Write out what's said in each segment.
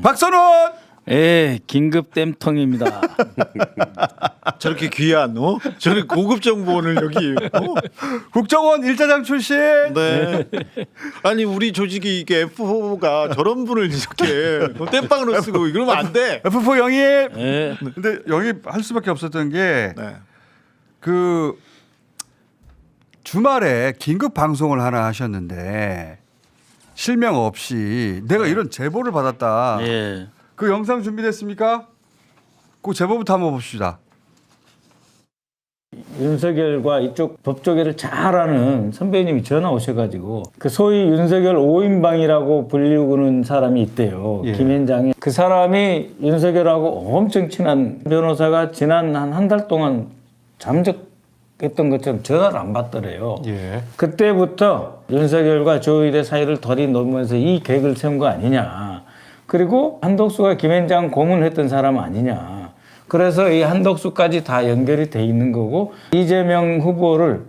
박선원. 예, 긴급 땜통입니다. 저렇게 귀한 저렇게 고급 정보를 여기 국정원 1차장 출신. 네. 아니 우리 조직이 이게 F4가 저런 분을 이렇게 땜빵으로 쓰고 이러면 안 돼. F4 영입. 예. 근데 영입할 수밖에 없었던 게 네. 그 주말에 긴급 방송을 하나 하셨는데 실명 없이 내가 이런 제보를 받았다. 예. 그 영상 준비됐습니까? 그 제보부터 한번 봅시다. 윤석열과 이쪽 법조계를 잘 아는 선배님이 전화 오셔가지고 그 소위 윤석열 5인방이라고 불리우는 사람이 있대요. 예. 김현장이. 그 사람이 윤석열하고 엄청 친한 변호사가 지난 한 달 동안 잠적했던 것처럼 전화를 안 받더래요. 예. 그때부터 윤석열과 조의대 사이를 덜이 놓으면서 이 계획을 세운 거 아니냐. 그리고 한덕수가 김현장 고문했던 사람 아니냐. 그래서 이 한덕수까지 다 연결이 돼 있는 거고 이재명 후보를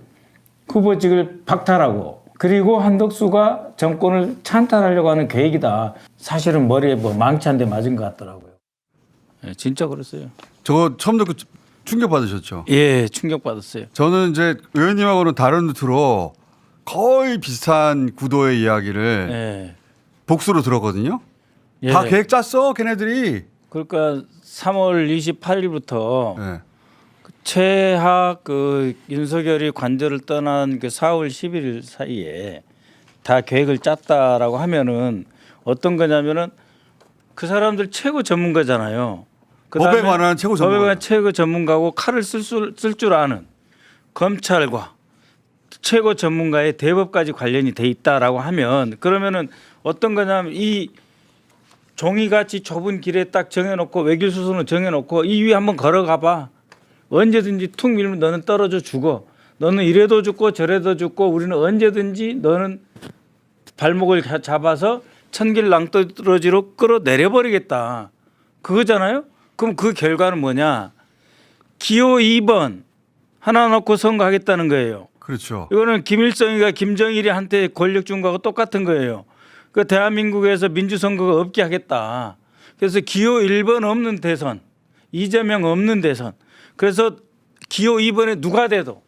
후보직을 박탈하고 그리고 한덕수가 정권을 찬탈하려고 하는 계획이다. 사실은 머리에 뭐 망치 한 대 맞은 것 같더라고요. 네, 진짜 그랬어요. 저거 처음 듣고 충격 받으셨죠? 예, 충격 받았어요. 저는 이제 의원님하고는 다른 루트로 거의 비슷한 구도의 이야기를 예. 복수로 들었거든요. 예. 다 계획 짰어, 걔네들이. 그러니까 3월 28일부터 네. 최하 그 윤석열이 관저를 떠난 그 4월 11일 사이에 다 계획을 짰다라고 하면은 어떤 거냐면은 그 사람들 최고 전문가잖아요. 법에 관한 최고 전문가. 법에 관한 최고 전문가고 칼을 쓸 줄 아는 검찰과 최고 전문가의 대법까지 관련이 돼 있다라고 하면 그러면은 어떤 거냐면 이 종이같이 좁은 길에 딱 정해놓고 외길 수순을 정해놓고 이 위에 한번 걸어가봐. 언제든지 툭 밀면 너는 떨어져 죽어. 너는 이래도 죽고 저래도 죽고 우리는 언제든지 너는 발목을 잡아서 천길 낭떠러지로 끌어내려버리겠다. 그거잖아요. 그럼 그 결과는 뭐냐. 기호 2번 하나 놓고 선거하겠다는 거예요. 그렇죠. 이거는 김일성이가 김정일이한테 권력 준 거하고 똑같은 거예요. 그 대한민국에서 민주선거가 없게 하겠다. 그래서 기호 1번 없는 대선, 이재명 없는 대선. 그래서 기호 2번에 누가 돼도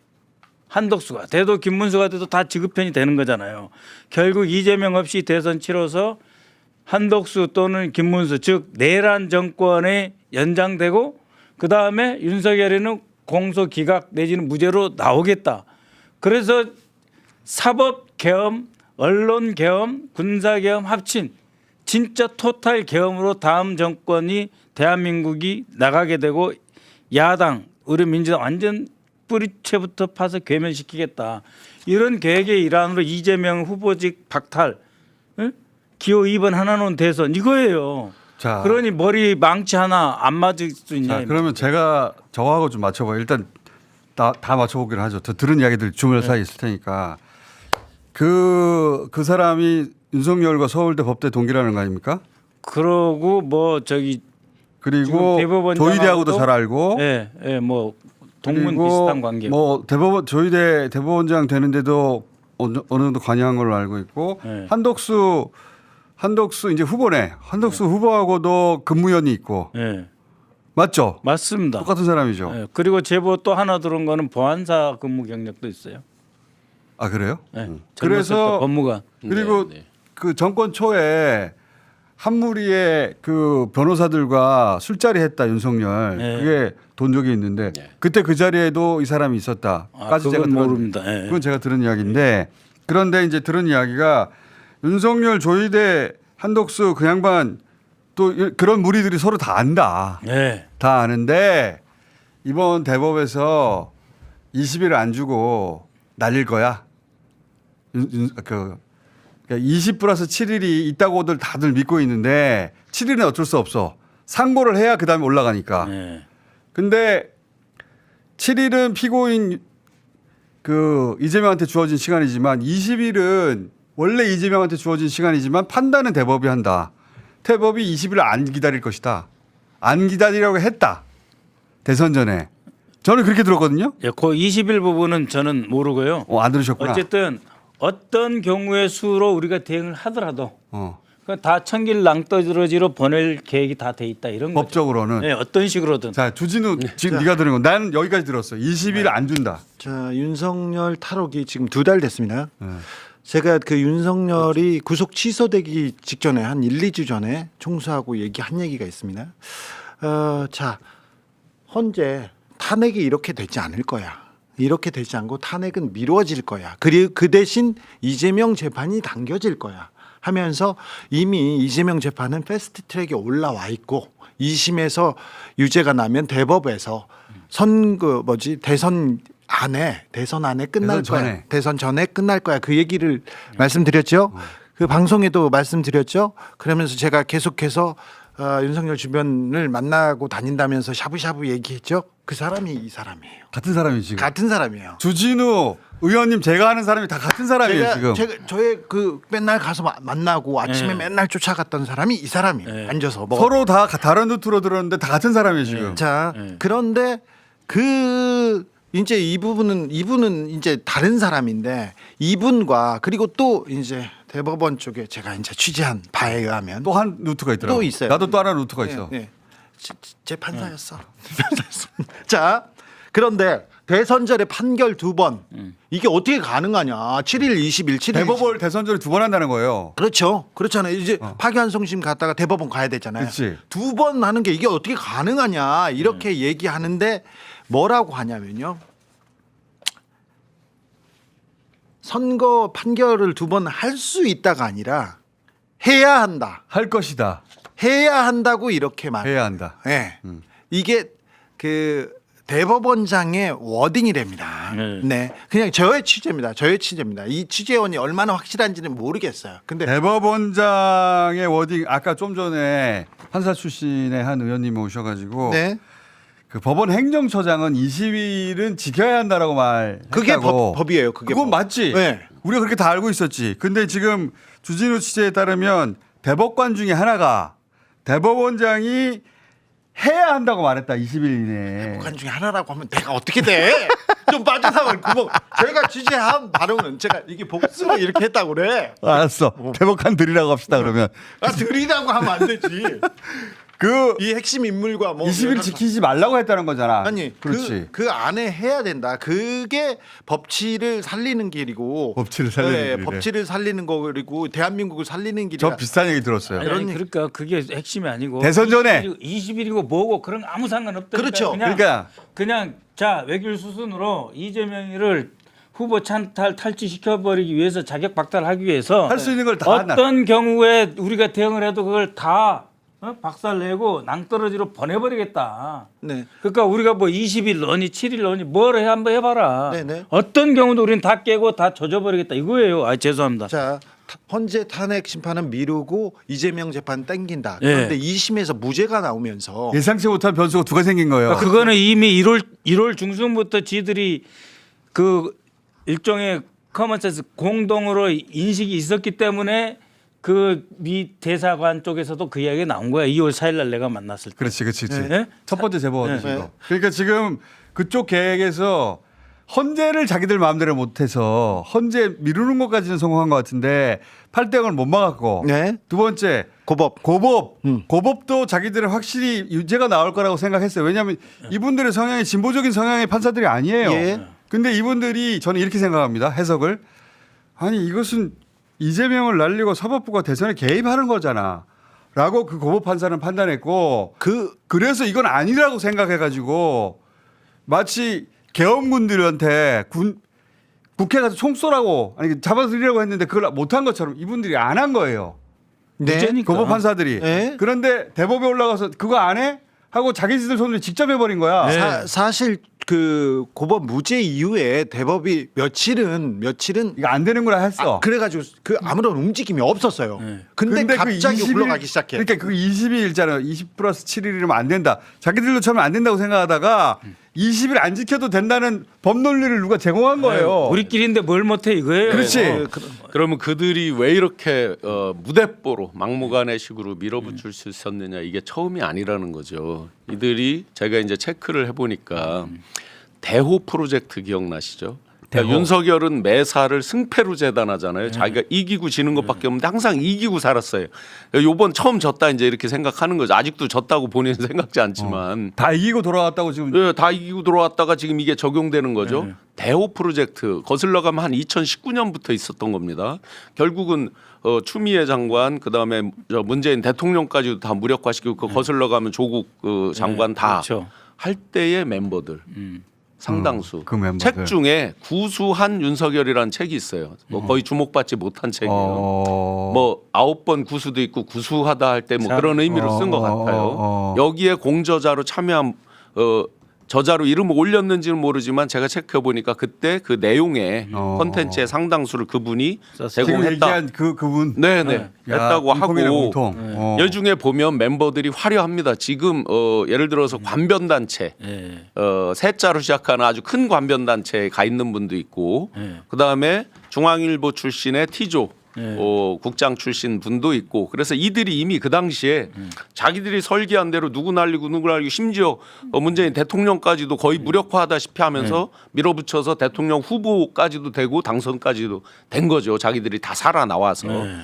한덕수가 돼도 김문수가 돼도 다 지급편이 되는 거잖아요. 결국 이재명 없이 대선 치러서 한덕수 또는 김문수 즉 내란 정권에 연장되고 그다음에 윤석열이는 공소 기각 내지는 무죄로 나오겠다. 그래서 사법 계엄 언론 계엄, 군사 계엄 합친 진짜 토탈 계엄으로 다음 정권이 대한민국이 나가게 되고 야당, 우리 민주당 완전 뿌리채부터 파서 괴멸시키겠다. 이런 계획의 일환으로 이재명 후보직 박탈, 응? 기호 2번 하나 놓은 대선 이거예요. 자, 그러니 머리 망치 하나 안 맞을 수 있냐. 자, 그러면 제가 저하고 좀 맞춰봐요. 일단 다 맞춰보기로 하죠. 더 들은 이야기들 주말 사이에 있을 테니까. 그 사람이 윤석열과 서울대 법대 동기라는 거 아닙니까? 그러고 뭐 저기 그리고 조희대하고도 잘 알고, 예, 예, 뭐 동문 그리고 비슷한 관계. 뭐 조희대 대법원장 되는데도 어느 정도 관여한 걸로 알고 있고, 네. 한덕수 이제 후보네. 한덕수 후보하고도 근무연이 있고, 예, 맞죠? 맞습니다. 똑같은 사람이죠. 예, 그리고 제보 또 하나 들은 거는 보안사 근무 경력도 있어요. 아 그래요? 예, 젊었을 그래서 때 법무관. 그리고 네, 네. 그 정권 초에 한무리의 그 변호사들과 술자리 했다 윤석열. 네. 그게 돈 적이 있는데 네. 그때 그 자리에도 이 사람이 있었다까지 제가 그건 들은 모릅니다. 예. 그건 제가 들은 이야기인데 그런데 이제 들은 이야기가 윤석열, 조희대, 한덕수 그 양반 또 그런 무리들이 서로 다 안다. 예. 다 아는데 이번 대법에서 20일 안 주고 날릴 거야. 그러니까 20 플러스 7일이 있다고들 다들 믿고 있는데 7일은 어쩔 수 없어. 상고를 해야 그다음에 올라가니까. 예. 근데 7일은 피고인 그 이재명한테 주어진 시간이지만 20일은 원래 이재명한테 주어진 시간이지만 판단은 대법이 한다. 대법이 20일을 안 기다릴 것이다. 안 기다리려고 했다. 대선 전에. 저는 그렇게 들었거든요. 예, 그 20일 부분은 저는 모르고요. 안 들으셨구나. 어쨌든 어떤 경우의 수로 우리가 대응을 하더라도 다 천길 낭떠러지로 보낼 계획이 다 돼 있다 이런 거죠. 법적으로는. 네, 어떤 식으로든. 자 주진우 지금 네가 들은 거. 나는 여기까지 들었어. 20일 안 준다. 자, 윤석열 탈옥이 지금 2달 됐습니다. 네. 제가 그 윤석열이 구속 취소되기 직전에 한 1, 2주 전에 총수하고 얘기한 얘기가 있습니다. 자, 헌재 탄핵이 이렇게 되지 않을 거야. 이렇게 되지 않고 탄핵은 미뤄질 거야. 그리고 그 대신 이재명 재판이 당겨질 거야. 하면서 이미 이재명 재판은 패스트트랙에 올라와 있고 2심에서 유죄가 나면 대법에서 대선 안에 끝날 대선 거야. 전에. 대선 전에 끝날 거야. 그 얘기를 말씀드렸죠. 그 방송에도 말씀드렸죠. 그러면서 제가 계속해서 윤석열 주변을 만나고 다닌다면서 샤브샤브 얘기했죠. 그 사람이 이 사람이에요. 같은 사람이 지금. 같은 사람이에요. 주진우 의원님 제가 아는 사람이 다 같은 사람이에요 지금. 저의 그 맨날 가서 만나고 아침에 맨날 쫓아갔던 사람이 이 사람이에요. 앉아서 뭐. 서로 다 다른 루트로 들었는데 다 같은 사람이에요 지금. 자, 그런데 이제 이분은 이제 다른 사람인데 이분과 그리고 또 이제 대법원 쪽에 제가 이제 취재한 바에 의하면 또 한 루트가 있더라고. 또 있어요. 나도 또 하나 루트가 있어. 네. 재판사였어. 자, 그런데 대선전에 판결 2번 이게 어떻게 가능하냐? 7일 20일 7일 대법원 대선전을 2번 한다는 거예요. 그렇죠. 그렇잖아요. 이제 파기환송심 갔다가 대법원 가야 되잖아요. 그렇지. 2번 하는 게 이게 어떻게 가능하냐 이렇게 얘기하는데 뭐라고 하냐면요. 선거 판결을 2번 할 수 있다가 아니라 해야 한다. 할 것이다. 해야 한다고 이렇게 말. 해야 한다. 네. 이게 그 대법원장의 워딩이랍니다. 네. 그냥 저의 취재입니다. 이 취재원이 얼마나 확실한지는 모르겠어요. 근데 대법원장의 워딩 아까 좀 전에 판사 출신의 한 의원님이 오셔가지고 네. 그 법원 행정처장은 20일은 지켜야 한다라고 말했다고. 그게 법이에요. 그게 그건 법. 맞지. 네. 우리가 그렇게 다 알고 있었지. 근데 지금 주진우 취재에 따르면 대법관 중에 하나가 대법원장이 해야 한다고 말했다. 20일 이내에. 북한 중에 하나라고 하면 내가 어떻게 돼? 좀 빠져나갈 구멍. 저희가 취재한 발언은 제가 이게 복수를 이렇게 했다고 그래. 알았어. 대법관 드리라고 합시다 그러면. 드리라고 하면 안 되지. 그 이 핵심 인물과 뭐 20일 지키지 말라고 했다는 거잖아. 아니 그렇지. 그 안에 해야 된다. 그게 법치를 살리는 길이고 법치를 살리는 길이래. 법치를 살리는 거 그리고 대한민국을 살리는 길이야. 저 비슷한 얘기 들었어요. 아니, 그러니까 그게 핵심이 아니고 대선 전에 20일이고 뭐고 그런 거 아무 상관없다. 그렇죠. 그냥 자 외길 수순으로 이재명이를 후보 탈취시켜버리기 위해서 자격 박탈하기 위해서 할 수 있는 걸 다 어떤 경우에 우리가 대응을 해도 그걸 다 박살내고 낭떠러지로 보내버리겠다. 네. 그러니까 우리가 뭐 20일 넣니 7일 넣니 뭘 해 한번 해봐라. 네네. 어떤 경우도 우리는 다 깨고 다 조져버리겠다 이거예요. 아 죄송합니다. 자, 헌재 탄핵 심판은 미루고 이재명 재판 땡긴다. 예. 그런데 2심에서 무죄가 나오면서 예상치 못한 변수가 두 가지 생긴 거예요. 그러니까 그거는 이미 1월 중순부터 지들이 그 일종의 커먼센스 공동으로 인식이 있었기 때문에 그 미 대사관 쪽에서도 그 이야기가 나온 거야. 2월 4일 날 내가 만났을 때. 그렇지. 네? 첫 번째 제보가 네. 되신 거. 그러니까 지금 그쪽 계획에서 헌재를 자기들 마음대로 못해서 헌재 미루는 것까지는 성공한 것 같은데 8대0을 못 막았고 네. 두 번째 고법도 자기들은 확실히 유죄가 나올 거라고 생각했어요. 왜냐하면 이분들의 성향이 진보적인 성향의 판사들이 아니에요. 예. 근데 이분들이 저는 이렇게 생각합니다. 해석을. 아니 이것은 이재명을 날리고 사법부가 대선에 개입하는 거잖아. 라고 그 고법 판사는 판단했고 그래서 이건 아니라고 생각해가지고 마치 계엄군들한테 국회 가서 총 쏘라고 아니 잡아들이라고 했는데 그걸 못한 것처럼 이분들이 안 한 거예요. 네. 고법 판사들이. 네. 그런데 대법에 올라가서 그거 안 해? 하고 자기들 손으로 직접 해버린 거야. 네. 사실 그 고법 무죄 이후에 대법이 며칠은 이거 안 되는구나 했어. 그래가지고 그 아무런 움직임이 없었어요. 근데 갑자기 그 20일, 올라가기 시작해. 그러니까 그 20일잖아요. 20 플러스 7일이면 안 된다. 자기들도 처음에 안 된다고 생각하다가 20일 안 지켜도 된다는 법 논리를 누가 제공한 거예요. 우리끼리인데 뭘 못해 이거예요. 그렇지. 그러면 그들이 왜 이렇게 무대뽀로 막무가내식으로 밀어붙일 수 있었느냐 이게 처음이 아니라는 거죠. 이들이 제가 이제 체크를 해보니까 대호 프로젝트 기억나시죠? 그러니까 윤석열은 매사를 승패로 재단하잖아요. 네. 자기가 이기고 지는 것밖에 없는데 항상 이기고 살았어요. 요번 처음 졌다 이제 이렇게 생각하는 거죠. 아직도 졌다고 본인은 생각지 않지만 다 이기고 돌아왔다고 지금 예, 다 이기고 돌아왔다가 지금 이게 적용되는 거죠. 네. 대호 프로젝트 거슬러 가면 한 2019년부터 있었던 겁니다. 결국은 추미애 장관 그다음에 문재인 대통령까지도 다 무력화시키고 그 거슬러 가면 조국 그 장관 다 할 그렇죠. 때의 멤버들 상당수 그 멤버들. 책 중에 구수한 윤석열이라는 책이 있어요. 뭐 거의 주목받지 못한 책이에요. 뭐 9번 구수도 있고 구수하다 할 때 뭐 자, 그런 의미로 쓴 것 같아요. 여기에 공저자로 참여한 저자로 이름을 올렸는지는 모르지만 제가 체크해 보니까 그때 그 내용의 컨텐츠의 상당수를 그분이 썼어요. 지금 제공했다. 얘기한 그분 네네 네. 했다고 하고 네. 여 중에 보면 멤버들이 화려합니다. 지금 예를 들어서 관변 단체 예. 세자로 시작하는 아주 큰 관변 단체에 가 있는 분도 있고 네. 그다음에 중앙일보 출신의 T조 네. 국장 출신 분도 있고 그래서 이들이 이미 그 당시에 자기들이 설계한 대로 누구 날리고 심지어 문재인 대통령까지도 거의 무력화하다시피 하면서 밀어붙여서 대통령 후보까지도 되고 당선까지도 된 거죠. 자기들이 다 살아나와서. 네.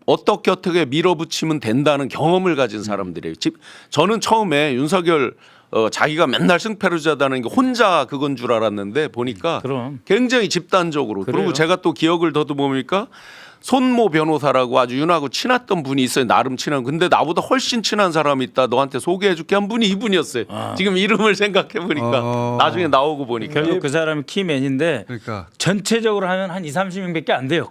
어떻게 밀어붙이면 된다는 경험을 가진 사람들이에요. 저는 처음에 윤석열 자기가 맨날 승패를 자다는 게 혼자 그건 줄 알았는데 보니까 그럼. 굉장히 집단적으로 그래요. 그리고 제가 또 기억을 더듬어보니까 손모 변호사라고 아주 윤하고 친했던 분이 있어요. 나름 친한. 근데 나보다 훨씬 친한 사람이 있다. 너한테 소개해줄게 한 분이 이분이었어요. 지금 이름을 생각해 보니까 나중에 나오고 보니까 결국 그 사람이 키맨인데 그러니까 전체적으로 하면 한 2-30명밖에 안 돼요.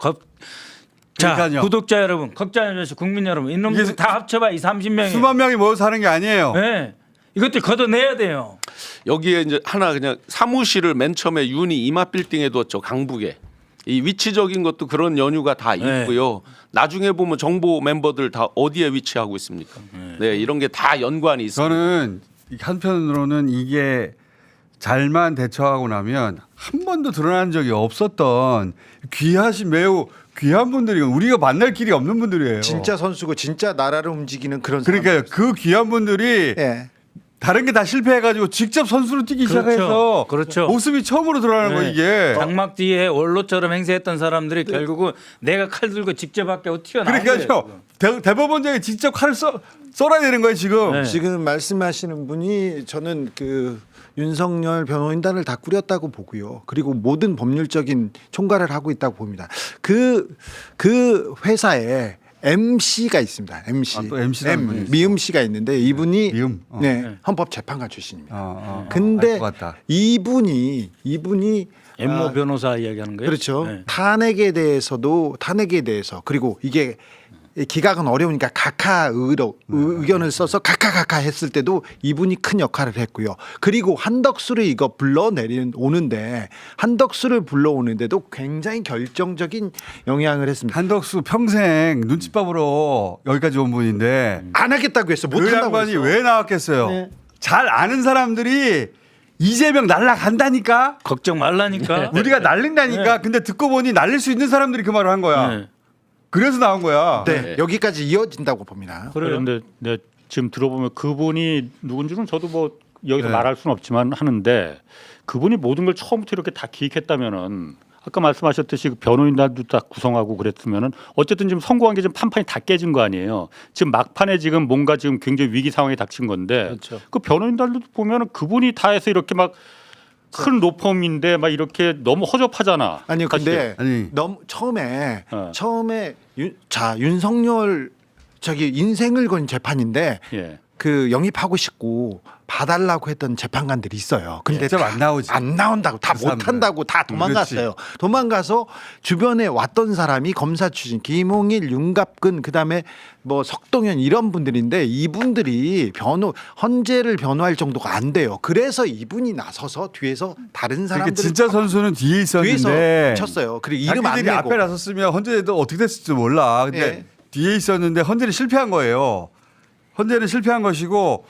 자, 그러니까요. 구독자 여러분, 걱정 여러분, 국민 여러분, 이놈들 이게 다 합쳐봐 2-30명이. 수만 명이 모여서 하는 게 아니에요. 네. 이것들 걷어내야 돼요. 여기에 이제 하나 그냥 사무실을 맨 처음에 윤이 이마 빌딩에 뒀죠. 강북에. 이 위치적인 것도 그런 연유가 다 네. 있고요. 나중에 보면 정보 멤버들 다 어디에 위치하고 있습니까? 네, 이런 게 다 연관이 있어요. 저는 한편으로는 이게 잘만 대처하고 나면 한 번도 드러난 적이 없었던 매우 귀한 분들이 우리가 만날 길이 없는 분들이에요. 진짜 선수고 진짜 나라를 움직이는 그런 사람. 그러니까요. 그 귀한 분들이 예. 다른 게 다 실패해가지고 직접 선수로 뛰기 그렇죠. 시작해서 그렇죠. 모습이 처음으로 드러나는 거예요 이게. 장막 뒤에 원로처럼 행세했던 사람들이 결국은 내가 칼 들고 직접 밖에 튀어나온 거예요. 그러니까요. 대법원장이 직접 칼을 썰어야 되는 거예요 지금. 네. 지금 말씀하시는 분이 저는 그 윤석열 변호인단을 다 꾸렸다고 보고요. 그리고 모든 법률적인 총괄을 하고 있다고 봅니다. 그 회사에 MC가 있습니다. MC. 아, 또 MC라는 분이 있어요. 미음 씨가 있는데 이분이 미음? 네, 헌법재판관 출신입니다. 알 근데 것 같다. 이분이 엠모 변호사 이야기하는 거예요. 그렇죠. 네. 탄핵에 대해서 그리고 이게 기각은 어려우니까 의견을 써서 각하 했을 때도 이분이 큰 역할을 했고요. 그리고 한덕수를 이거 오는데 한덕수를 불러오는데도 굉장히 결정적인 영향을 했습니다. 한덕수 평생 눈칫밥으로 여기까지 온 분인데 안 하겠다고 했어. 못 그 한다고 양반이 했어. 왜 나왔겠어요? 네. 잘 아는 사람들이 이재명 날라간다니까. 걱정 말라니까. 우리가 날린다니까. 근데 듣고 보니 날릴 수 있는 사람들이 그 말을 한 거야. 네. 그래서 나온 거야. 네, 여기까지 이어진다고 봅니다. 그런데 네, 지금 들어보면 그분이 누군지는 저도 뭐 여기서 네. 말할 수는 없지만 하는데 그분이 모든 걸 처음부터 이렇게 다 기획했다면은 아까 말씀하셨듯이 그 변호인단도 다 구성하고 그랬으면은 어쨌든 지금 선고한 게 지금 판판이 다 깨진 거 아니에요. 지금 막판에 지금 뭔가 지금 굉장히 위기 상황에 닥친 건데 그렇죠. 그 변호인단도 보면은 그분이 다 해서 이렇게 막 큰 로펌인데 막 이렇게 너무 허접하잖아. 아니요, 근데 아니. 너무 처음에 어. 윤석열 인생을 건 재판인데 예. 그 영입하고 싶고 봐달라고 했던 재판관들이 있어요. 근데 직접 안 나오지. 안 나온다고 다 그 사람들은. 못한다고 다 도망갔어요. 도망가서 주변에 왔던 사람이 검사 출신 김홍일, 윤갑근 그다음에 뭐 석동현 이런 분들인데 이분들이 헌재를 변호할 정도가 안 돼요. 그래서 이분이 나서서 뒤에서 다른 그러니까 사람들 진짜 선수는 뒤에 뒤에서 있었는데 쳤어요. 그리고 이름 안 자기들이 내고 앞에 나섰으면 헌재도 어떻게 됐을지 몰라. 근데 예. 뒤에 있었는데 헌재는 실패한 거예요. 헌재는 실패한 것이고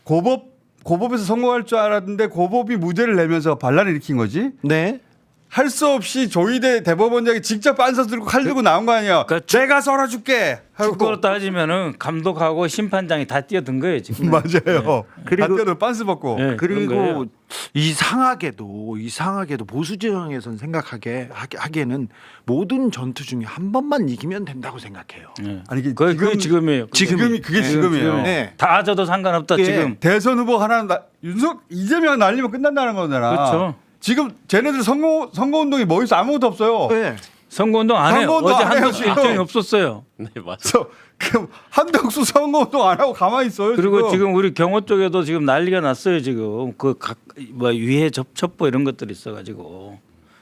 고법에서 성공할 줄 알았는데 고법이 무죄를 내면서 반란을 일으킨 거지. 네. 할 수 없이 조희대 대법원장이 직접 빤서 들고 칼 들고 나온 거 아니야. 그러니까 내가 썰어줄게 하고. 축구로 따지면은 감독하고 심판장이 다 뛰어든 거예요 지금. 맞아요. 그리고- 그리고 빤스 벗고. 네, 그런 거예요. 그리고 이상하게도 보수 진영에선 하기에는 모든 전투 중에 한 번만 이기면 된다고 생각해요. 네. 아니 이게 그게 지금이에요. 지금이 그게 지금이에요. 네. 다 져도 상관없다 예. 지금. 대선 후보 하나 이재명 날리면 끝난다는 거잖아. 그렇죠. 지금 쟤네들 선거운동이 뭐 있어 아무것도 없어요. 네. 선거운동 안 해요. 선거운동 어제 안 해요, 한덕수 지금. 일정이 없었어요. 네, 맞아요. 그래서 그 한덕수 선거운동 안 하고 가만히 있어요. 그리고 지금 우리 경호 쪽에도 지금 난리가 났어요 지금 뭐 위해 첩보 이런 것들이 있어가지고.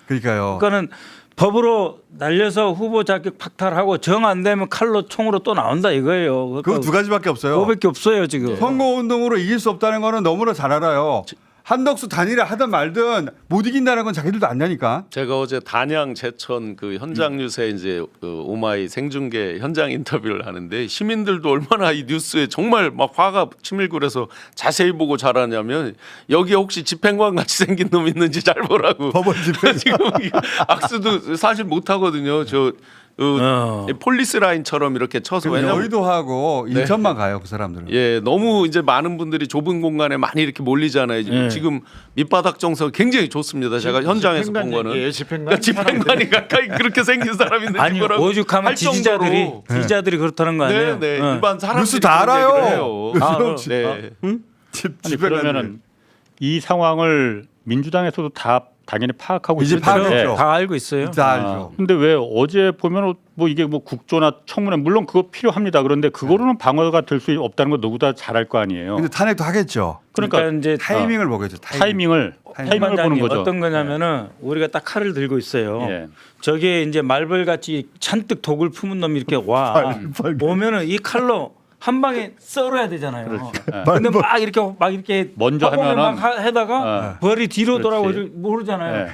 그러니까요. 그러니까는 법으로 날려서 후보 자격 박탈하고 정 안 되면 칼로 총으로 또 나온다 이거예요. 그러니까 그거 두 가지밖에 없어요. 그거밖에 없어요 지금. 선거운동으로 이길 수 없다는 거는 너무나 잘 알아요. 한덕수 단일화 하든 말든 못 이긴다는 건 자기들도 안다니까. 제가 어제 단양 제천 그 현장 뉴스에 이제 그 오마이 생중계 현장 인터뷰를 하는데 시민들도 얼마나 이 뉴스에 정말 막 화가 치밀고 그래서 자세히 보고 잘하냐면 여기에 혹시 집행관 같이 생긴 놈 있는지 잘 보라고. 법원 집행. 지금 이거 악수도 사실 못 하거든요. 폴리스 라인처럼 이렇게 쳐서 왜냐면 여의도하고 인천만 가요 그 사람들은. 예, 너무 이제 많은 분들이 좁은 공간에 많이 이렇게 몰리잖아요. 예. 지금 밑바닥 정서 굉장히 좋습니다. 제가 현장에서 본 거는. 예, 집행관. 그러니까 집행관이 가까이 그렇게 생긴 사람이 있는지 아니 뭐라고 오죽하면 할 정도로. 지지자들이 그렇다는 거 아니에요? 네, 네. 어. 일반 사람들이 뉴스 다 그런 알아요. 얘기를 해요. 아, 네. 아니, 그러면은 이 상황을 민주당에서도 다 당연히 파악하고 이제 있을 텐데 파악했죠. 다 알고 있어요. 다 알죠. 근데 왜 어제 보면 뭐 이게 뭐 국조나 청문회 물론 그거 필요합니다. 그런데 그거로는 방어가 될 수 없다는 거 누구 다 잘 알 거 아니에요. 근데 탄핵도 하겠죠. 그러니까 이제 타이밍을 보겠죠. 타이밍을 보는 판단이 거죠. 어떤 거냐면은 우리가 딱 칼을 들고 있어요. 예. 저게 이제 말벌같이 찬뜩 독을 품은 놈이 이렇게 와 오면은 이 칼로 한 방에 썰어야 되잖아요. 그렇죠. 예. 근데 막 이렇게 먼저 허공에 하면은 막 해다가 벌이 뒤로 그렇지. 돌아오지 모르잖아요. 예.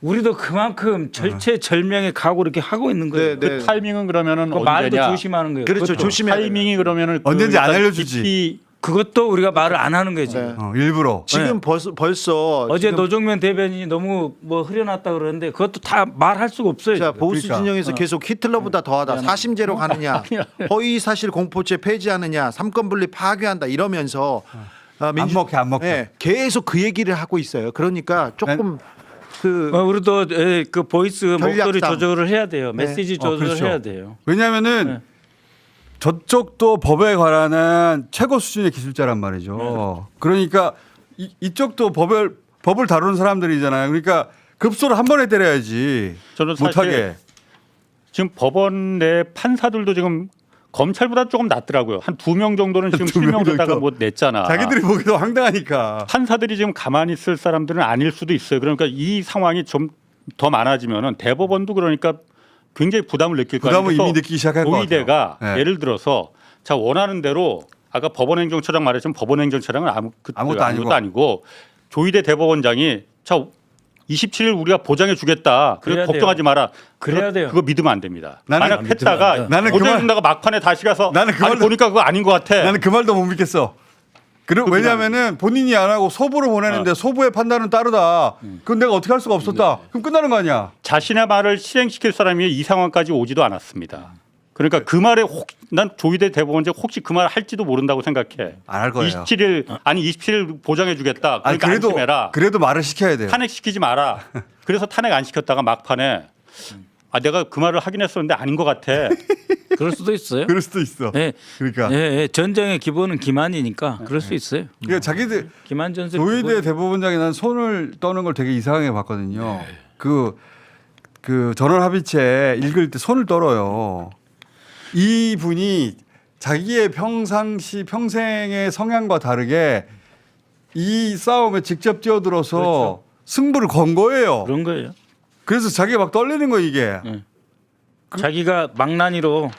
우리도 그만큼 절체절명의 각오를 이렇게 하고 있는 거예요. 네, 그 타이밍은 그러면은 그 말도 언제냐? 조심하는 거예요. 그렇죠. 그것도. 조심해야 돼요. 타이밍이 그러면은 언제인지 안 일단 알려주지. 깊이 그것도 우리가 말을 안 하는 거예요. 지금. 네. 일부러. 지금 벌써 어제 지금 노정면 대변인이 너무 뭐 흐려놨다 그러는데 그것도 다 말할 수가 없어요. 자 지금. 보수 그러니까. 진영에서 계속 히틀러보다 더하다 사심제로 가느냐 허위 사실 공포죄 폐지하느냐 삼권 분리 파괴한다 이러면서 안 먹혀. 네, 계속 그 얘기를 하고 있어요. 그러니까 조금 우리도 그 보이스 목소리 전략상. 조절을 해야 돼요. 네. 메시지 조절을 그렇죠. 해야 돼요. 왜냐하면은 네. 저쪽도 법에 관한 최고 수준의 기술자란 말이죠. 그러니까 이쪽도 법을 다루는 사람들이잖아요. 그러니까 급소를 한 번에 때려야지. 저는 사실 못하게. 지금 법원 내 판사들도 지금 검찰보다 조금 낫더라고요. 한 2명 정도는 지금 두명 실명됐다가 정도. 뭐 냈잖아. 자기들이 보기도 황당하니까. 판사들이 지금 가만히 있을 사람들은 아닐 수도 있어요. 그러니까 이 상황이 좀 더 많아지면은 대법원도 그러니까 굉장히 부담을 느낄 거예요. 부담을 이미 느끼기 시작할 것 같아요. 고위대가 네. 예를 들어서 자 원하는 대로 아까 법원행정처장 말했지만 법원행정처장은 아무것도 아니고 조희대 대법원장이 자 27일 우리가 보장해 주겠다. 그래야 그래서 걱정하지 마라. 그래야 돼요. 그거 믿으면 안 됩니다. 나는 만약 믿으면 안 했다가 돼요. 나는 보장해 그만- 준다가 막판에 다시 가서 나는 그 아니 말도- 보니까 그거 아닌 것 같아. 나는 그 말도 못 믿겠어. 왜냐하면은 본인이 안 하고 소부로 보내는데 소부의 판단은 따르다. 그건 내가 어떻게 할 수가 없었다. 그럼 끝나는 거 아니야. 자신의 말을 실행시킬 사람이 이 상황까지 오지도 않았습니다. 그러니까 그 말에 난 조희대 대법원장 혹시 그 말 할지도 모른다고 생각해. 안 할 거예요. 27일 보장해 주겠다. 아니, 그러니까 안심해라. 그래도 말을 시켜야 돼요. 탄핵시키지 마라. 그래서 탄핵 안 시켰다가 막판에 내가 그 말을 하긴 했었는데 아닌 것 같아. 그럴 수도 있어요. 그럴 수도 있어. 네. 그러니까. 전쟁의 기본은 기만이니까 그럴 수 있어요. 그러니까 자기들 기만 전술. 조희대 대법원장이 난 손을 떠는 걸 되게 이상하게 봤거든요. 그 전원 합의체 읽을 때 손을 떨어요. 이 분이 자기의 평생의 성향과 다르게 이 싸움에 직접 뛰어들어서 그렇죠. 승부를 건 거예요. 그런 거예요. 그래서 자기가 막 떨리는 거 이게. 자기가 망나니로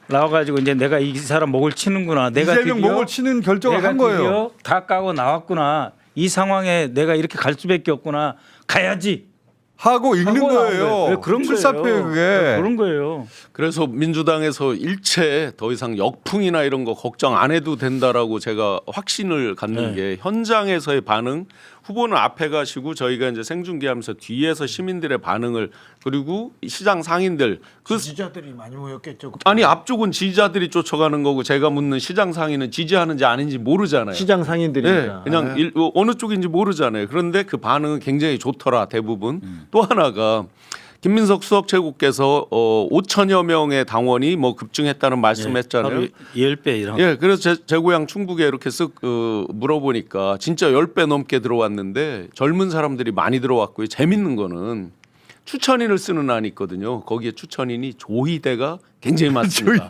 나와가지고 이제 내가 이 사람 목을 치는구나. 내가 이재명 드디어 목을 치는 결정을 내가 한 거예요. 드디어 다 까고 나왔구나. 이 상황에 내가 이렇게 갈 수밖에 없구나. 가야지. 하고 읽는 하고 나온 거예요. 네, 그런 출사표에 거예요. 그게. 그런 거예요. 그래서 민주당에서 일체 더 이상 역풍이나 이런 거 걱정 안 해도 된다라고 제가 확신을 갖는 네. 게 현장에서의 반응 후보는 앞에 가시고 저희가 이제 생중계하면서 뒤에서 시민들의 반응을 그리고 시장 상인들 그 지지자들이 많이 모였겠죠. 아니 앞쪽은 지지자들이 쫓아가는 거고 제가 묻는 시장 상인은 지지하는지 아닌지 모르잖아요. 시장 상인들이니까. 네, 그냥 어느 쪽인지 모르잖아요. 그런데 그 반응은 굉장히 좋더라 대부분. 또 하나가 김민석 수석최고께서 5천여 명의 당원이 뭐 급증했다는 말씀했잖아요. 10배 이런. 예, 그래서 제 고향 충북에 이렇게 쓱 물어보니까 진짜 10배 넘게 들어왔는데 젊은 사람들이 많이 들어왔고요. 재밌는 거는 추천인을 쓰는 안이 있거든요. 거기에 추천인이 조희대가 굉장히 많습니다.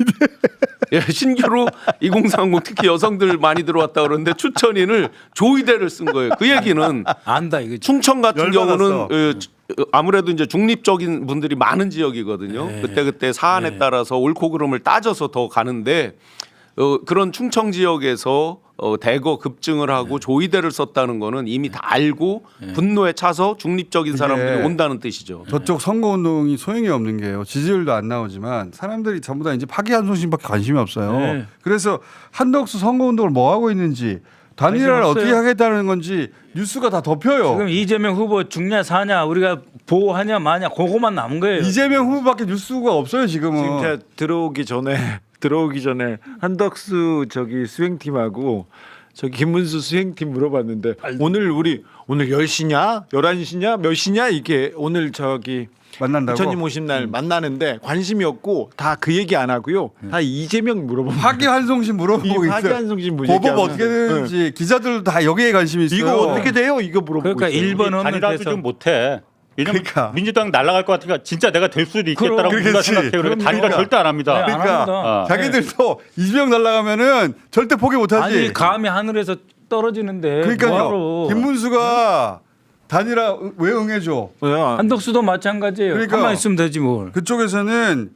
예, 신규로 2030 특히 여성들 많이 들어왔다 그러는데 추천인을 조희대를 쓴 거예요. 그 얘기는 안다 이거. 충청 같은 열받았어. 경우는 아무래도 이제 중립적인 분들이 많은 지역이거든요. 네. 그때 사안에 따라서 옳고 그름을 따져서 더 가는데 그런 충청 지역에서 대거 급증을 하고 조희대를 썼다는 거는 이미 다 알고 분노에 차서 중립적인 사람들이 온다는 뜻이죠. 저쪽 선거운동이 소용이 없는 게요. 지지율도 안 나오지만 사람들이 전부 다 이제 파기환송심밖에 관심이 없어요. 네. 그래서 한덕수 선거운동을 뭐 하고 있는지 단일화를 관심 어떻게 없어요. 하겠다는 건지 뉴스가 다 덮여요. 지금 이재명 후보 죽냐 사냐 우리가 보호하냐 마냐 그거만 남은 거예요. 이재명 후보밖에 뉴스가 없어요 지금은. 지금 제가 들어오기 전에 한덕수 저기 수행팀하고 저기 김문수 수행팀 물어봤는데 오늘 10시냐 11시냐 몇 시냐 이게 오늘 저기 만난다고. 부처님 오신 날 만나는데 관심이 없고 다 그 얘기 안 하고요. 다 이재명 물어보고 파기환송심 물어보고 있어요. 파기환송심 고법 어떻게 되는지 기자들도 다 여기에 관심이 있어요. 이거 어떻게 돼요? 이거 물어보고 그러니까 있어요. 1번 없는 단일화도 데서 좀 못해. 왜냐면 그러니까. 민주당 날아갈 것 같으니까 진짜 내가 될 수도 있겠다라고 우리가 그렇지. 생각해요. 그러니까 단일화 그러니까. 절대 안 합니다. 네, 안 그러니까 합니다. 자기들도 이재명 날라가면은 절대 포기 못하지. 아니 감이 하늘에서 떨어지는데 그러니까요. 뭐하러. 김문수가 단일화 왜 응해줘? 한덕수도 마찬가지예요. 그러니까. 가만 있으면 되지 뭘. 그쪽에서는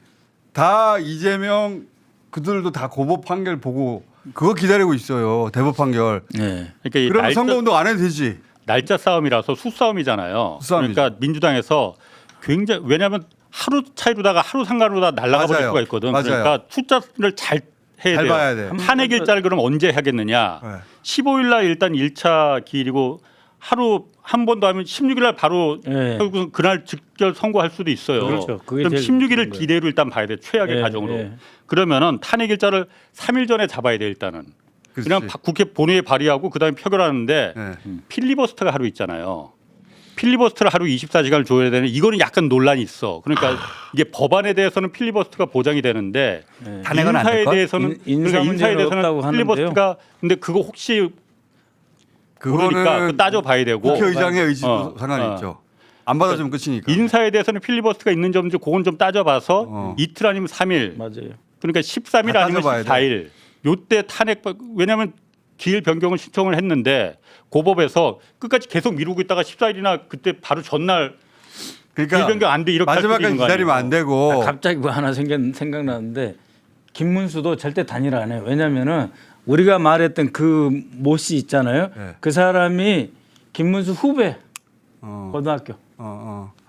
다 이재명 그들도 다 고법 판결 보고 그거 기다리고 있어요. 대법 판결. 네. 그러니까 이 그러면 선거운동 안 해도 되지. 날짜 싸움이라서 수싸움이잖아요. 수싸움이죠. 그러니까 민주당에서 굉장히 왜냐하면 하루 차이로다가 하루 상관으로 다 날아가 버릴 맞아요. 수가 있거든. 맞아요. 그러니까 숫자를 잘 해야 잘 돼요. 봐야 돼. 탄핵 일자를 그럼 언제 하겠느냐? 네. 15일 날 일단 1차 기일이고 하루 한 번 더 하면 16일 날 바로 네. 결국은 그날 직결 선고할 수도 있어요. 그렇죠. 그게 그럼 제일 16일을 좋은 거예요. 기대로 일단 봐야 돼. 최악의 네, 가정으로. 네. 그러면은 탄핵 일자를 3일 전에 잡아야 돼 일단은. 그렇지. 그냥 국회 본회의에 발의하고 그다음에 표결하는데 네. 필리버스터가 하루 있잖아요. 필리버스터를 하루 24시간을 줘야 되는 이거는 약간 논란이 있어. 그러니까 이게 법안에 대해서는 필리버스터가 보장이 되는데 탄핵은 안 인사에 될걸? 대해서는 인사 그러니까 인사에 문제는 대해서는 없다고 하는데요. 필리버스터가 근데 그거 혹시 모르니까 그거는 그거 따져봐야 되고 국회의장의 의지도 어, 상관이 어. 있죠. 안 받아주면 끝이니까. 인사에 대해서는 필리버스터가 있는 점인지 그건 좀 따져봐서 이틀 아니면 3일 맞아요. 그러니까 13일 다 아니면 따져봐야 돼. 14일 요때 탄핵 왜냐하면 기일 변경을 신청을 했는데 고법에서 끝까지 계속 미루고 있다가 14일이나 그때 바로 전날 기일 변경 안 돼 이렇게 할 수도 마지막까지 있는 거 기다리면 아니에요. 안 되고. 갑자기 뭐 하나 생각나는데 김문수도 절대 단일화 안 해요. 왜냐면은 우리가 말했던 그 모 씨 있잖아요. 네. 그 사람이 김문수 후배 고등학교.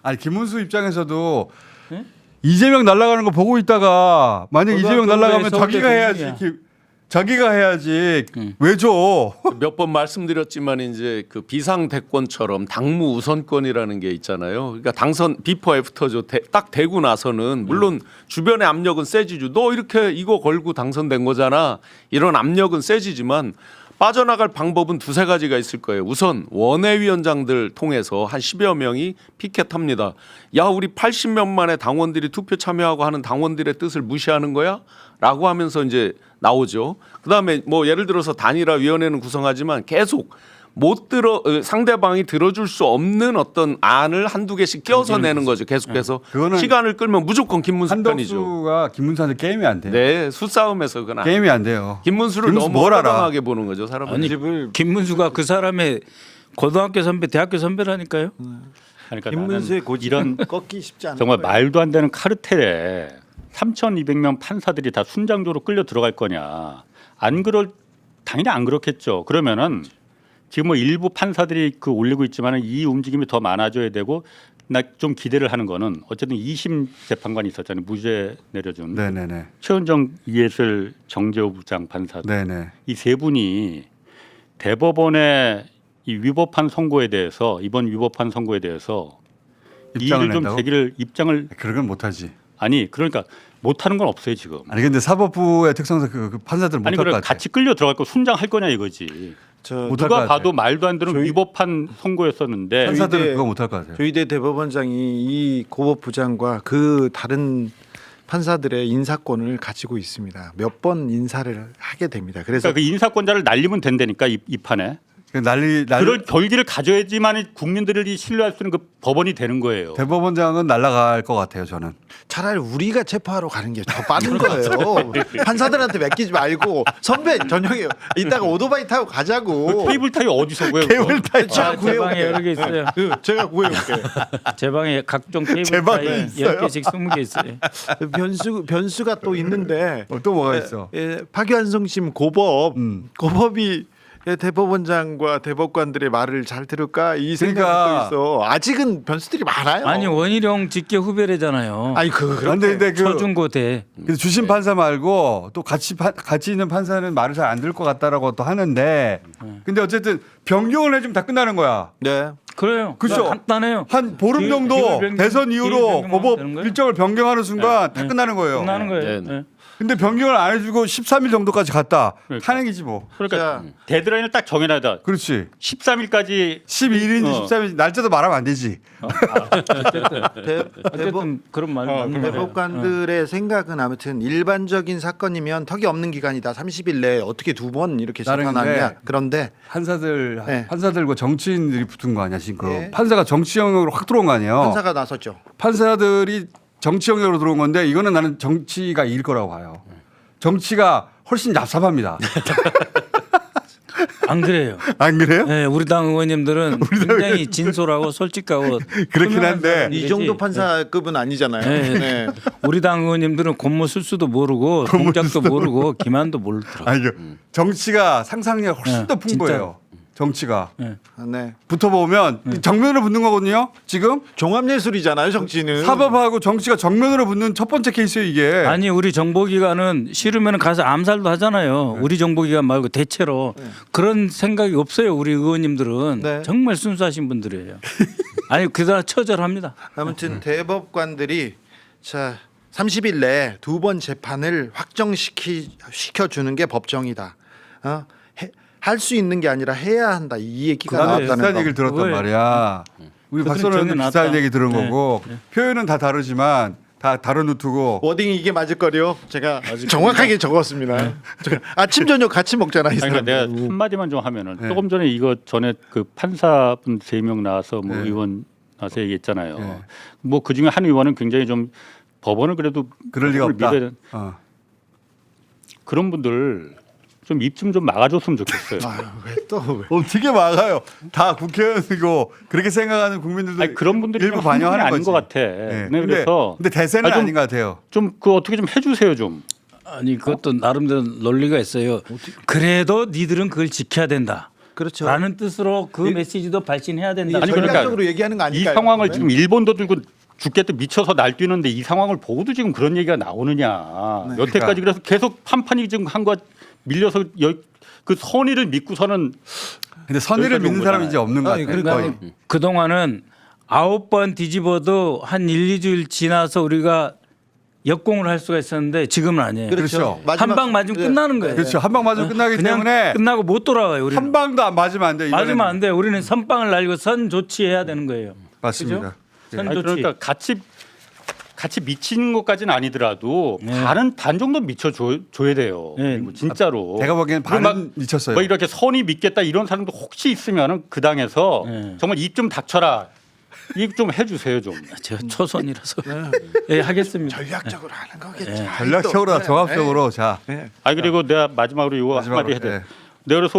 아니 김문수 입장에서도 네? 이재명 날아가는 거 보고 있다가 만약 고등학교 이재명 날아가면 서울대 자기가 해야지. 동문이야. 자기가 해야지. 왜 줘? 몇 번 말씀드렸지만 이제 그 비상 대권처럼 당무 우선권이라는 게 있잖아요. 그러니까 당선 비포 애프터죠. 딱 되고 나서는 물론 주변의 압력은 세지죠. 너 이렇게 이거 걸고 당선된 거잖아. 이런 압력은 세지지만 빠져나갈 방법은 두세 가지가 있을 거예요. 우선 원외위원장들 통해서 한 10여 명이 피켓합니다. 야 우리 80몇만의 당원들이 투표 참여하고 하는 당원들의 뜻을 무시하는 거야? 라고 하면서 이제 나오죠. 그다음에 뭐 예를 들어서 단일화 위원회는 구성하지만 계속 못 들어 상대방이 들어줄 수 없는 어떤 안을 한두 개씩 껴서 내는 거죠. 계속해서 그거는 시간을 끌면 무조건 김문수 편이죠. 한덕수가 김문수한테 게임이 안 돼요. 네, 수싸움에서 그건 안 게임이 안 돼요. 김문수를 김문수 너무 뭘 알아? 허당하게 보는 거죠. 사람은. 아니 김문수가 그 사람의 고등학교 선배, 대학교 선배라니까요. 그러니까 김문수의 나는 고집 이런 꺾기 쉽지 않은 정말 거예요. 말도 안 되는 카르텔에 3,200명 판사들이 다 순장조로 끌려 들어갈 거냐? 당연히 안 그렇겠죠. 그러면은 지금 뭐 일부 판사들이 그 올리고 있지만은 이 움직임이 더 많아져야 되고 나 좀 기대를 하는 거는 어쨌든 2심 재판관이 있었잖아요. 무죄 내려준 네네네. 최은정, 이해슬, 정재호 부장 판사들 네네. 이 세 분이 대법원의 이 위법한 선고에 대해서 이번 위법한 선고에 대해서 입장을 이의를 좀 낸다고? 제기를 입장을 그런 건 못하지. 아니 그러니까 못하는 건 없어요 지금. 아니 근데 사법부의 특성상 그 판사들 아니 못할 것 그래 같아. 같이 끌려 들어갈 거 순장할 거냐 이거지. 저 못할 것 누가 같아. 봐도 말도 안 되는 저희- 위법한 선고였었는데 판사들은 저희대- 그거 못할 것 같아요. 조희대 대법원장이 이 고법부장과 그 다른 판사들의 인사권을 가지고 있습니다. 몇 번 인사를 하게 됩니다. 그래서 그러니까 그 인사권자를 날리면 된다니까 이 판에. 난리 그럴 결기를 가져야지만 국민들이 신뢰할 수 있는 그 법원이 되는 거예요. 대법원장은 날아갈 것 같아요. 저는. 차라리 우리가 체포하러 가는 게 더 빠른 거예요. 판사들한테 맡기지 말고 선배 저녁에 이따가 오토바이 타고 가자고. 케이블 타이 어디서 구해요? 케이블 타이 제 방에 구해올게. 여러 개 있어요. 제가 구해올게. 제 방에 각종 케이블 제 방에 타이 있어요? 10개씩 20개 있어요. 변수가 또 있는데 또 뭐가 있어? 파기환송심 고법 음. 고법이 대법원장과 대법관들의 말을 잘 들을까 이 그러니까. 생각도 있어. 아직은 변수들이 많아요. 아니 원희룡 직계 후배래잖아요. 아니 근데 그 초중고대. 그래서 주심 판사 말고 또 같이 있는 판사는 말을 잘 안 들을 것 같다라고 또 하는데 근데 어쨌든 변경을 해주면 다 끝나는 거야. 네. 그래요. 그죠? 간단해요. 한 보름 기율 정도 변경, 대선 기율 이후로 변경만 고법 되는 거예요? 일정을 변경하는 순간 다 네. 끝나는 거예요. 끝나는 거예요. 네. 네. 근데 변경을 안 해주고 13일 정도까지 갔다. 그러니까. 탄핵이지 뭐. 그러니까 자. 데드라인을 딱 정해놔다. 그렇지. 13일까지 11일인지 13일인지 날짜도 말하면 안 되지. 어쨌든 그런 말 맞는 거예요. 대법관들의 생각은 아무튼 일반적인 사건이면 턱이 없는 기간이다. 30일 내에 어떻게 두 번 이렇게 나는 재판하느냐. 근데 그런데 판사들과 정치인들이 붙은 거 아니야 지금. 네. 판사가 정치 영역으로 확 들어온 거 아니에요. 판사가 나섰죠. 판사들이 정치 영역으로 들어온 건데 이거는 나는 정치가 이길 거라고 봐요. 정치가 훨씬 얍삽합니다. 안 그래요. 안 그래요? 네, 우리 당 의원님들은 굉장히 진솔하고 솔직하고 그렇긴 투명한 한데 사람들이지. 이 정도 판사급은 아니잖아요. 네. 네. 우리 당 의원님들은 공모 술수도 모르고 동작도 모르고 기만도 모르더라고. 아 이게 정치가 상상력이 훨씬 네, 더 풍부해요. 정치가 네. 네. 붙어보면 정면으로 붙는 거거든요. 지금 종합예술이잖아요, 정치는. 사법하고 정치가 정면으로 붙는 첫 번째 케이스예요 이게. 아니 우리 정보기관은 싫으면 가서 암살도 하잖아요. 우리 정보기관 말고 대체로 그런 생각이 없어요. 우리 의원님들은 네. 정말 순수하신 분들이에요. 아니 그다 처절합니다. 아무튼 대법관들이 자 30일 내에 두 번 재판을 확정시켜 주는 게 법정이다. 할 수 있는 게 아니라 해야 한다. 이 얘기가 나는 나왔다는 비슷한 거. 얘기를 들었단 그거예요. 말이야. 우리 그들은 박선호는 비슷한 정해놨다. 얘기 들은 네. 거고 표현은 다 다르지만 다 다른 루트고. 워딩이 이게 맞을 거요. 제가 정확하게 적었습니다. 제가 아침 저녁 같이 먹잖아. 이 아니, 그러니까 사람. 내가 한마디만 좀 하면은 네. 조금 전에 이거 전에 그 판사분 3명 나와서 뭐 네. 의원 나와서 얘기했잖아요. 네. 뭐 그중에 한 의원은 굉장히 좀 법원을 그래도 그럴 리가 법을 없다. 믿어야 되는 그런 분들 좀 입 좀 막아줬으면 좋겠어요. 왜또 어떻게 막아요? 다 국회의원이고 그렇게 생각하는 국민들도 아니, 그런 분들이 일부 좀 한두 반영하는 분이 아닌 거지. 것 같아. 네. 네, 그래서 근데 대세는 아니, 좀- 아닌 것 같아요. 좀 그 어떻게 좀 해주세요 좀. 아니 그것도 나름대로 논리가 있어요. 그래도 니들은 그걸 지켜야 된다. 그렇죠. 라는 뜻으로 그 메시지도 발신해야 된다. 아니, 그러니까 전략적으로 얘기하는 거 이 아닐까요? 상황을 네. 지금 일본도 들고 죽겠다 미쳐서 날뛰는데 이 상황을 보고도 지금 그런 얘기가 나오느냐. 여태까지 그래서 계속 판판이 지금 한 거 밀려서 그 선의를 믿고서는 근데 선의를 여기까지 온 믿는 사람이 거잖아요. 이제 없는 것 아니, 같아요. 그러니까 거의. 그동안은 9번 뒤집어도 한 1, 2주일 지나서 우리가 역공을 할 수가 있었는데 지금은 아니에요. 그렇죠. 한 방 맞으면 끝나는 거예요. 그렇죠. 한 방 맞으면 끝나기 그냥 때문에 끝나고 못 돌아가요. 우리는. 한 방도 안 맞으면 안 돼. 이번에는. 맞으면 안 돼. 우리는 선빵을 날리고 선 조치해야 되는 거예요. 맞습니다. 선 아니, 조치. 그러니까 같이 미치는 것까지는 아니더라도 네. 반 정도 미쳐줘야 돼요. 네. 그리고 진짜로. 제가 보기엔 그리고 막 반은 미쳤어요. 뭐 이렇게 선이 믿겠다 이런 사람도 혹시 있으면은 그 당에서 네. 정말 입 좀 닥쳐라. 입 좀 해주세요 좀. 제가 초선이라서 예, 하겠습니다. 전략적으로 하는 거겠죠. 네. 전략적으로 종합적으로 자. 아 그리고 내가 마지막으로 이거 마지막으로, 한마디 해야 돼. 네. 내가 그래서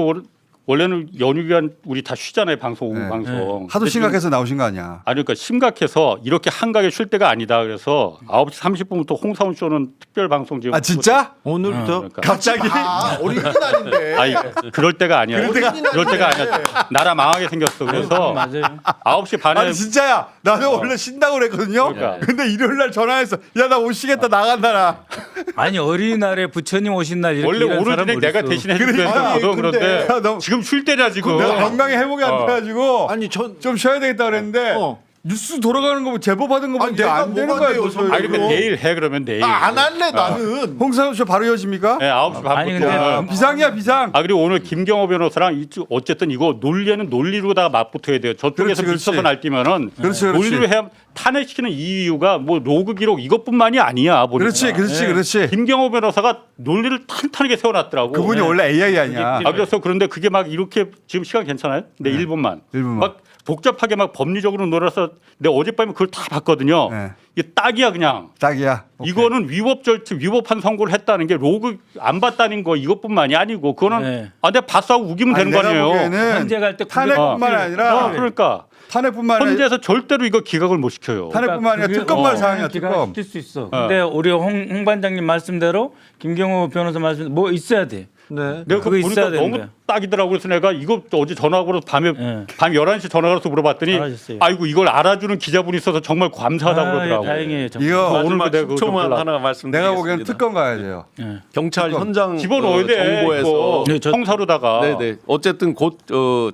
원래는 연휴 기간 우리 다 쉬잖아요 방송 오후 네. 방송. 하도 근데 지금 심각해서 나오신 거 아니야. 아니 그러니까 심각해서 이렇게 한가하게 쉴 때가 아니다. 그래서 9시 30분부터 홍사훈 쇼는 특별 방송 지금. 아 진짜? 오늘부터 그러니까. 갑자기? 어린이날인데. 아니 그럴 때가 아니야. 그럴 때가 아니야. 나라 망하게 생겼어. 그래서 맞아요. 9시 반에 아니 진짜야. 나는 원래 쉰다고 그랬거든요. 그러니까. 근데 일요일 날 전화해서 야 나 못 쉬겠다 나간다라. 아니 어린이날에 부처님 오신 날 이렇게 원래 일하는 오늘 사람 진행 내가 어딨어. 대신 해줄 그래. 거였거든. 아니, 근데 그런데 야, 너- 지금 지금 쉴 때냐 지금. 내가 건강에 회복이 안 돼가지고 아니 전 좀 쉬어야 되겠다 그랬는데 어. 뉴스 돌아가는 거 제보 받은 거 아니, 보면 내가 안 되는 뭐가 거예요. 돼요, 도저히. 아니 그러면 내일 해 그러면 내일. 안 할래 나는. 홍사훈 씨 바로 이어집니까? 네, 9시 아니, 근데 반부터. 비상이야 비상. 아 그리고 오늘 김경호 변호사랑 이쪽 어쨌든 이거 논리에는 논리로다가 맞붙어야 돼요. 저쪽에서 그렇지, 미쳐서 그렇지. 날뛰면은 그렇지, 그렇지. 논리로 해야 탄핵시키는 이유가 뭐 로그 기록 이것뿐만이 아니야. 보니까. 그렇지 그렇지 네. 그렇지. 김경호 변호사가 논리를 탄탄하게 세워놨더라고. 그분이 원래 AI 아니야. 아 그래서 그런데 그게 막 이렇게 지금 시간 괜찮아요? 네, 1분만. 1분만. 막 복잡하게 막 법리적으로 놀아서 내가 어젯밤에 그걸 다 봤거든요. 네. 이게 딱이야 그냥. 딱이야. 오케이. 이거는 위법한 선고를 했다는 게 로그 안 봤다는 거 이것뿐만이 아니고 그거는 네. 아 내가 봤어 하고 우기면 되는 거 내가 아니에요. 보기에는 헌재 갈때 탄핵뿐만 아니라 그러니까 탄핵뿐만 아니라 헌재에서 절대로 이거 기각을 못 시켜요. 탄핵뿐만 아니라 특검만 사항이야 특검. 시킬 수 있어. 근데 우리 홍 반장님 말씀대로 김경호 변호사 말씀 뭐 있어야 돼. 네. 내가 그거 그거 있어야 보니까 너무 되는데. 딱이더라고. 그래서 내가 이거 어제 전화하고 밤에 네. 밤 11시 전화 걸어서 물어봤더니 잘하셨어요. 아이고 이걸 알아주는 기자분이 있어서 정말 감사하다고 그러더라고. 다행이에요. 정말. 이거 오늘 마지막 내가 그거 좀 10초만 골라. 하나 말씀드리겠습니다. 내가 보기에는 특검 가야 돼요. 예. 경찰 현장 집어넣어야 돼. 정보에서 이거. 네, 저- 형사로다가. 네네. 어쨌든 곧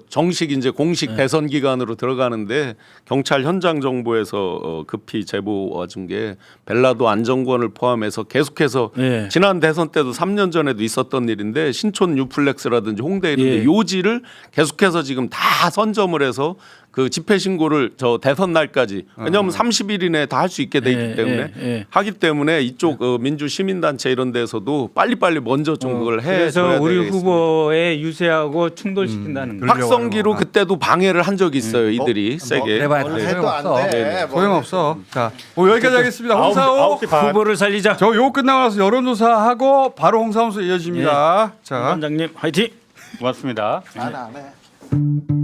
정식 이제 공식 대선 기간으로 들어가는데 경찰 현장 정보에서 급히 제보 와준 게 벨라도 안정권을 포함해서 계속해서 예. 지난 대선 때도 3년 전에도 있었던 일인데 신촌 뉴플렉스라든지 홍대 이런 데 예. 요지를 계속해서 지금 다 선점을 해서 그 집회 신고를 저 대선 날까지 왜냐하면 30일 이내에 다 할 수 있게 돼 있기 예, 때문에 예. 하기 때문에 이쪽 민주 시민단체 이런 데서도 빨리빨리 먼저 좀 그걸 해 그래서 줘야 우리 되겠습니다. 후보에 유세하고 충돌시킨다는 거. 확성기로 그때도 방해를 한 적이 있어요. 이들이 세게. 해봐야 뭘 돼. 해도 안 소용없어. 돼. 소용없어. 자, 여기까지 하겠습니다. 홍사호. 9시 반. 후보를 살리자. 저 요거 끝나고 나서 여론조사하고 바로 홍사훈 수 이어집니다. 홍 자. 반장님 화이팅. 고맙습니다. 안 해.